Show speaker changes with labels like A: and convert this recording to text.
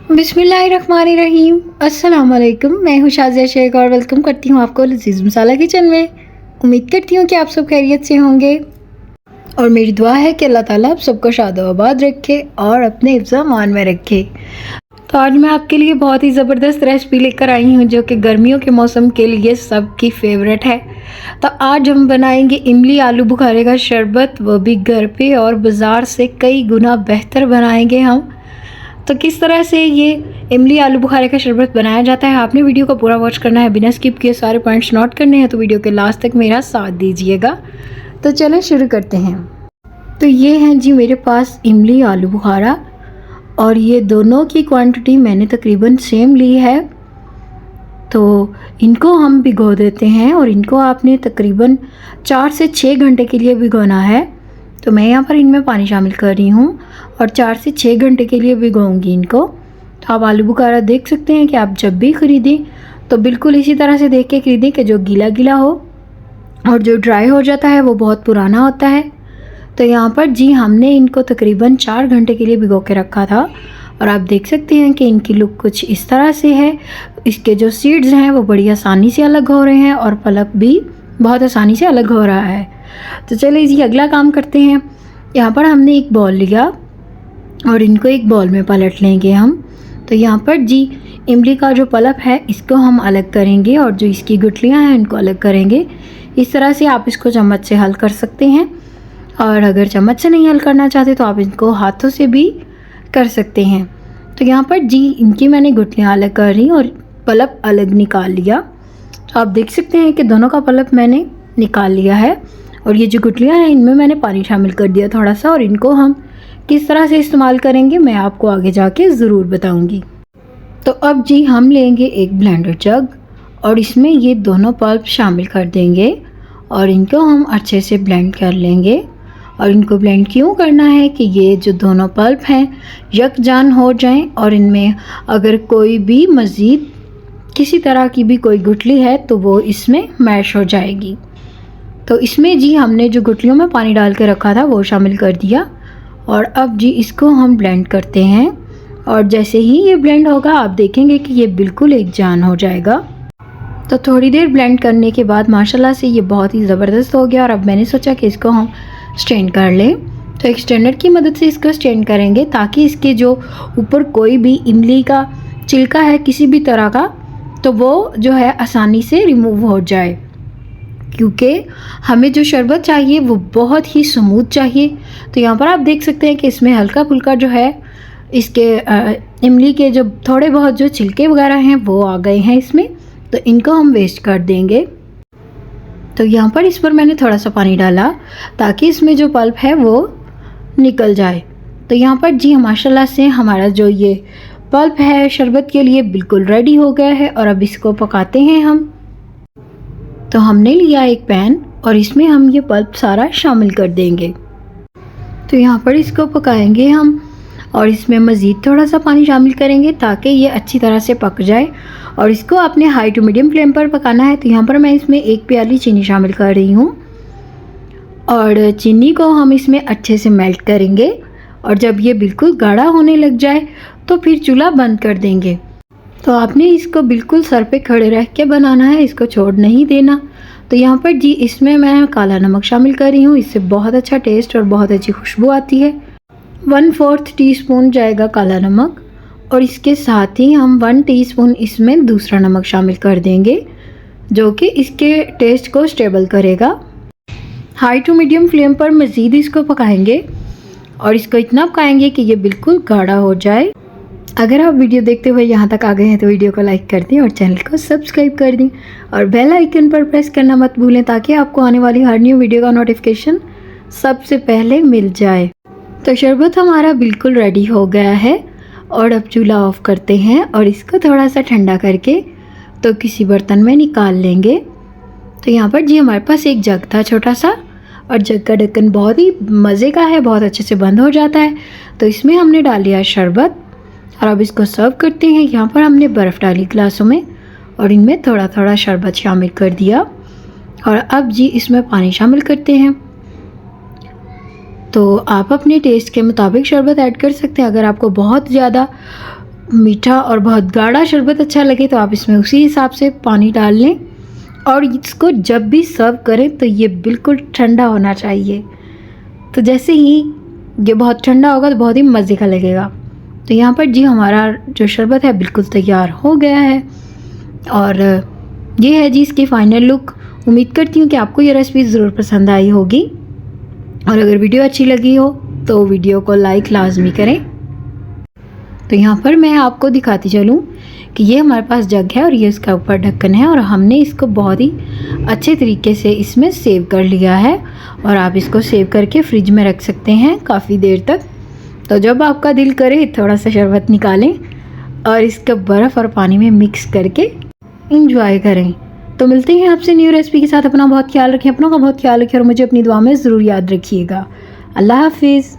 A: बिस्मिल्लाहिर्रहमानिर्रहीम। अस्सलाम वालेकुम। मैं हूँ शाज़िया शेख और वेलकम करती हूँ आपको लजीज़ मसाला किचन में। उम्मीद करती हूँ कि आप सब खैरियत से होंगे और मेरी दुआ है कि अल्लाह ताला आप सबको शादोआबाद रखे और अपने हिफ्ज़ अमान में रखे। तो आज मैं आपके लिए बहुत ही ज़बरदस्त रेसिपी लेकर आई हूँ जो कि गर्मियों के मौसम के लिए सबकी फेवरेट है। तो आज हम बनाएंगे इमली आलू बुखारे का शरबत, वो भी घर पे, और बाज़ार से कई गुना बेहतर बनाएंगे हम। तो किस तरह से ये इमली आलू बुखारे का शरबत बनाया जाता है, आपने वीडियो को पूरा वॉच करना है, बिना स्किप किए सारे पॉइंट्स नोट करने हैं, तो वीडियो के लास्ट तक मेरा साथ दीजिएगा। तो चलें शुरू करते हैं। तो ये हैं जी मेरे पास इमली आलू बुखारा, और ये दोनों की क्वांटिटी मैंने तकरीबन सेम ली है। तो इनको हम भिगो देते हैं और इनको आपने तकरीबन 4 से 6 घंटे के लिए भिगोना है। तो मैं यहाँ पर इनमें पानी शामिल कर रही हूँ और 4 से 6 घंटे के लिए भिगोऊंगी इनको। तो आप आलू बुखारा देख सकते हैं कि आप जब भी ख़रीदें तो बिल्कुल इसी तरह से देख के ख़रीदें कि जो गीला गीला हो, और जो ड्राई हो जाता है वो बहुत पुराना होता है। तो यहाँ पर जी हमने इनको तकरीबन 4 घंटे के लिए भिगो के रखा था, और आप देख सकते हैं कि इनकी लुक कुछ इस तरह से है। इसके जो सीड्स हैं वो बड़ी आसानी से अलग हो रहे हैं और पल्प भी बहुत आसानी से अलग हो रहा है। तो चलिए जी अगला काम करते हैं। यहाँ पर हमने एक बॉल लिया और इनको एक बॉल में पलट लेंगे हम। तो यहाँ पर जी इमली का जो पल्प है इसको हम अलग करेंगे और जो इसकी गुठलियाँ हैं इनको अलग करेंगे। इस तरह से आप इसको चम्मच से हल कर सकते हैं, और अगर चम्मच से नहीं हल करना चाहते तो आप इनको हाथों से भी कर सकते हैं। तो यहाँ पर जी इनकी मैंने गुठलियाँ अलग कर रही और पल्प अलग निकाल लिया। तो आप देख सकते हैं कि दोनों का पल्प मैंने निकाल लिया है, और ये जो गुठलियाँ हैं इनमें मैंने पानी शामिल कर दिया थोड़ा सा, और इनको हम किस तरह से इस्तेमाल करेंगे मैं आपको आगे जाके ज़रूर बताऊंगी। तो अब जी हम लेंगे एक ब्लेंडर जग और इसमें ये दोनों पल्प शामिल कर देंगे और इनको हम अच्छे से ब्लेंड कर लेंगे। और इनको ब्लेंड क्यों करना है कि ये जो दोनों पल्प हैं यकजान हो जाएं, और इनमें अगर कोई भी मज़ीद किसी तरह की भी कोई गुठली है तो वो इसमें मैश हो जाएगी। तो इसमें जी हमने जो गुठलियों में पानी डाल के रखा था वो शामिल कर दिया, और अब जी इसको हम ब्लेंड करते हैं। और जैसे ही ये ब्लेंड होगा आप देखेंगे कि ये बिल्कुल एक जान हो जाएगा। तो थोड़ी देर ब्लेंड करने के बाद माशाल्लाह से ये बहुत ही ज़बरदस्त हो गया, और अब मैंने सोचा कि इसको हम स्ट्रेन कर लें। तो एक स्ट्रेनर की मदद से इसको स्ट्रेन करेंगे ताकि इसके जो ऊपर कोई भी इमली का छिलका है किसी भी तरह का, तो वो जो है आसानी से रिमूव हो जाए, क्योंकि हमें जो शरबत चाहिए वो बहुत ही स्मूथ चाहिए। तो यहाँ पर आप देख सकते हैं कि इसमें हल्का फुल्का जो है इसके इमली के जो थोड़े बहुत जो छिलके वगैरह हैं वो आ गए हैं इसमें, तो इनको हम वेस्ट कर देंगे। तो यहाँ पर इस पर मैंने थोड़ा सा पानी डाला ताकि इसमें जो पल्प है वो निकल जाए। तो यहाँ पर जी माशाल्लाह से हमारा जो ये पल्प है शरबत के लिए बिल्कुल रेडी हो गया है, और अब इसको पकाते हैं हम। तो हमने लिया एक पैन और इसमें हम ये पल्प सारा शामिल कर देंगे। तो यहाँ पर इसको पकाएंगे हम, और इसमें मज़ीद थोड़ा सा पानी शामिल करेंगे ताकि ये अच्छी तरह से पक जाए, और इसको आपने हाई टू मीडियम फ्लेम पर पकाना है। तो यहाँ पर मैं इसमें 1 प्याली चीनी शामिल कर रही हूँ, और चीनी को हम इसमें अच्छे से मेल्ट करेंगे, और जब ये बिल्कुल गाढ़ा होने लग जाए तो फिर चूल्हा बंद कर देंगे। तो आपने इसको बिल्कुल सर पे खड़े रह के बनाना है, इसको छोड़ नहीं देना। तो यहाँ पर जी इसमें मैं काला नमक शामिल कर रही हूँ, इससे बहुत अच्छा टेस्ट और बहुत अच्छी खुशबू आती है। 1/4 टीस्पून जाएगा काला नमक, और इसके साथ ही हम 1 टीस्पून इसमें दूसरा नमक शामिल कर देंगे जो कि इसके टेस्ट को स्टेबल करेगा। हाई टू मीडियम फ्लेम पर मज़ीद इसको पकाएंगे, और इसको इतना पकाएंगे कि ये बिल्कुल गाढ़ा हो जाए। अगर आप वीडियो देखते हुए यहाँ तक आ गए हैं तो वीडियो को लाइक कर दें और चैनल को सब्सक्राइब कर दें, और बेल आइकन पर प्रेस करना मत भूलें ताकि आपको आने वाली हर न्यू वीडियो का नोटिफिकेशन सबसे पहले मिल जाए। तो शरबत हमारा बिल्कुल रेडी हो गया है, और अब चूल्हा ऑफ करते हैं और इसको थोड़ा सा ठंडा करके तो किसी बर्तन में निकाल लेंगे। तो यहाँ पर जी हमारे पास एक जग था छोटा सा, और जग का ढक्कन बहुत ही मज़े का है, बहुत अच्छे से बंद हो जाता है। तो इसमें हमने डाल लिया शरबत, और अब इसको सर्व करते हैं। यहाँ पर हमने बर्फ़ डाली गिलासों में, और इनमें थोड़ा थोड़ा शरबत शामिल कर दिया, और अब जी इसमें पानी शामिल करते हैं। तो आप अपने टेस्ट के मुताबिक शरबत ऐड कर सकते हैं। अगर आपको बहुत ज़्यादा मीठा और बहुत गाढ़ा शरबत अच्छा लगे तो आप इसमें उसी हिसाब से पानी डाल लें। और इसको जब भी सर्व करें तो ये बिल्कुल ठंडा होना चाहिए। तो जैसे ही ये बहुत ठंडा होगा तो बहुत ही मज़े का लगेगा। तो यहाँ पर जी हमारा जो शरबत है बिल्कुल तैयार हो गया है और ये है जी इसकी फ़ाइनल लुक। उम्मीद करती हूँ कि आपको ये रेसिपी ज़रूर पसंद आई होगी और अगर वीडियो अच्छी लगी हो तो वीडियो को लाइक लाजमी करें। तो यहाँ पर मैं आपको दिखाती चलूँ कि ये हमारे पास जग है और ये इसका ऊपर ढक्कन है और हमने इसको बहुत ही अच्छे तरीके से इसमें सेव कर लिया है और आप इसको सेव करके फ्रिज में रख सकते हैं काफ़ी देर तक। तो जब आपका दिल करे थोड़ा सा शरबत निकालें और इसका बर्फ़ और पानी में मिक्स करके इंजॉय करें। तो मिलते हैं आपसे न्यू रेसिपी के साथ। अपना बहुत ख्याल रखें, अपनों का बहुत ख्याल रखें और मुझे अपनी दुआ में ज़रूर याद रखिएगा। अल्लाह हाफिज़।